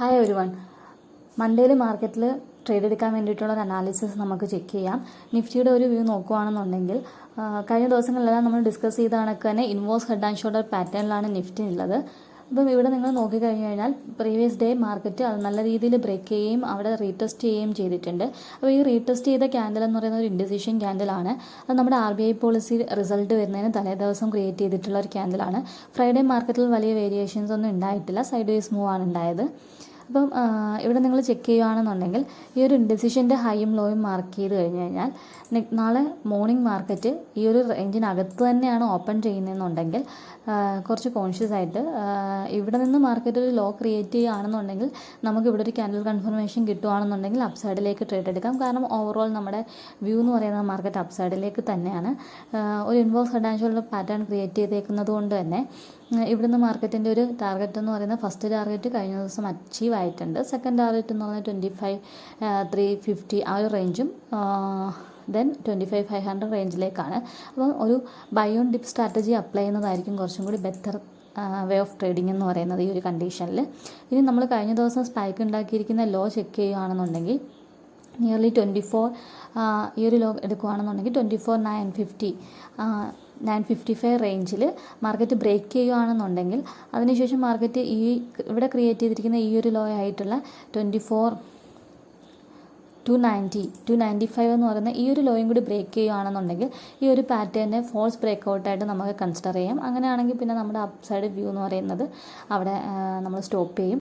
Hi everyone. മൺഡേയിൽ മാർക്കറ്റിൽ trade എടുക്കാൻ വേണ്ടിയിട്ടുള്ള ഒരു അനാലിസിസ് നമുക്ക് ചെക്ക് ചെയ്യാം. നിഫ്റ്റിയുടെ ഒരു വ്യൂ നോക്കുകയാണെന്നുണ്ടെങ്കിൽ കഴിഞ്ഞ ദിവസങ്ങളിലെല്ലാം നമ്മൾ ഡിസ്കസ് ചെയ്ത കണക്ക് തന്നെ ഇൻവേഴ്സ് ഹെഡ് ആൻഡ് ഷോൾഡർ പാറ്റേണിലാണ് നിഫ്റ്റി ഉള്ളത്. അപ്പം ഇവിടെ നിങ്ങൾ നോക്കിക്കഴിഞ്ഞ് കഴിഞ്ഞാൽ പ്രീവിയസ് ഡേ മാർക്കറ്റ് അത് നല്ല രീതിയിൽ ബ്രേക്ക് ചെയ്യുകയും അവിടെ റീടെസ്റ്റ് ചെയ്യുകയും ചെയ്തിട്ടുണ്ട്. അപ്പോൾ ഈ റീടെസ്റ്റ് ചെയ്ത ക്യാൻഡിൽ എന്ന് പറയുന്ന ഒരു ഇൻഡിസിഷൻ ക്യാൻഡിലാണ്. അത് നമ്മുടെ RBI പോളിസി റിസൾട്ട് വരുന്നതിന് തലേ ദിവസം ക്രിയേറ്റ് ചെയ്തിട്ടുള്ള ഒരു ക്യാൻഡിലാണ്. ഫ്രൈഡേ മാർക്കറ്റിൽ വലിയ വേരിയേഷൻസ് ഒന്നും ഉണ്ടായിട്ടില്ല, സൈഡ് വേസ് മൂവ് ആണ് ഉണ്ടായത്. അപ്പം ഇവിടെ നിങ്ങൾ ചെക്ക് ചെയ്യുകയാണെന്നുണ്ടെങ്കിൽ ഈ ഒരു ഇൻഡിസിഷൻ്റെ ഹൈയും ലോയും മാർക്ക് ചെയ്ത് കഴിഞ്ഞ് കഴിഞ്ഞാൽ നാളെ മോർണിംഗ് മാർക്കറ്റ് ഈ ഒരു റേഞ്ചിനകത്ത് തന്നെയാണ് ഓപ്പൺ ചെയ്യുന്നതെന്നുണ്ടെങ്കിൽ കുറച്ച് കോൺഷ്യസ് ആയിട്ട് ഇവിടെ നിന്ന് മാർക്കറ്റ് ഒരു ലോ ക്രിയേറ്റ് ചെയ്യുകയാണെന്നുണ്ടെങ്കിൽ നമുക്ക് ഇവിടെ ഒരു ക്യാൻഡിൽ കൺഫർമേഷൻ കിട്ടുകയാണെന്നുണ്ടെങ്കിൽ അപ്സൈഡിലേക്ക് ട്രേഡ് എടുക്കാം. കാരണം ഓവറോൾ നമ്മുടെ വ്യൂ എന്ന് പറയുന്ന മാർക്കറ്റ് അപ്സൈഡിലേക്ക് തന്നെയാണ്. ഒരു inverse head and shoulder pattern create ചെയ്തേക്കുന്നത് കൊണ്ട് തന്നെ ഇവിടുന്ന് മാർക്കറ്റിൻ്റെ ഒരു ടാർഗറ്റ് എന്ന് പറയുന്നത് ഫസ്റ്റ് ടാർഗറ്റ് കഴിഞ്ഞ ദിവസം അച്ചീവ് ആയിട്ടുണ്ട്. സെക്കൻഡ് ടാർഗറ്റ് എന്ന് പറയുന്നത് 25,350 ആ ഒരു റേഞ്ചും ദെൻ 25,500 റേഞ്ചിലേക്കാണ്. അപ്പം ഒരു buy on dip strategy apply ചെയ്യുന്നതായിരിക്കും കുറച്ചും കൂടി ബെറ്റർ വേ ഓഫ് ട്രേഡിംഗ് എന്ന് പറയുന്നത് ഈ ഒരു കണ്ടീഷനിൽ. ഇനി നമ്മൾ കഴിഞ്ഞ ദിവസം സ്പൈക്ക് ഉണ്ടാക്കിയിരിക്കുന്ന ലോ ചെക്ക് ചെയ്യുകയാണെന്നുണ്ടെങ്കിൽ നിയർലി 24 ഈ ഒരു ലോ എടുക്കുകയാണെന്നുണ്ടെങ്കിൽ 24,950 955 റേഞ്ചിൽ മാർക്കറ്റ് ബ്രേക്ക് ചെയ്യുകയാണെന്നുണ്ടെങ്കിൽ അതിനുശേഷം മാർക്കറ്റ് ഇവിടെ ക്രിയേറ്റ് ചെയ്തിരിക്കുന്ന ഈ ഒരു ലോ ആയിട്ടുള്ള 24,295 എന്ന് പറയുന്ന ഈ ഒരു ലോയും കൂടി ബ്രേക്ക് ചെയ്യുകയാണെന്നുണ്ടെങ്കിൽ ഈ ഒരു പാറ്റേണിനെ ഫോൾസ് ബ്രേക്ക് ഔട്ടായിട്ട് നമുക്ക് കൺസിഡർ ചെയ്യാം. അങ്ങനെയാണെങ്കിൽ പിന്നെ നമ്മുടെ അപ്സൈഡ് വ്യൂ എന്ന് പറയുന്നത് അവിടെ നമ്മൾ സ്റ്റോപ്പ് ചെയ്യും.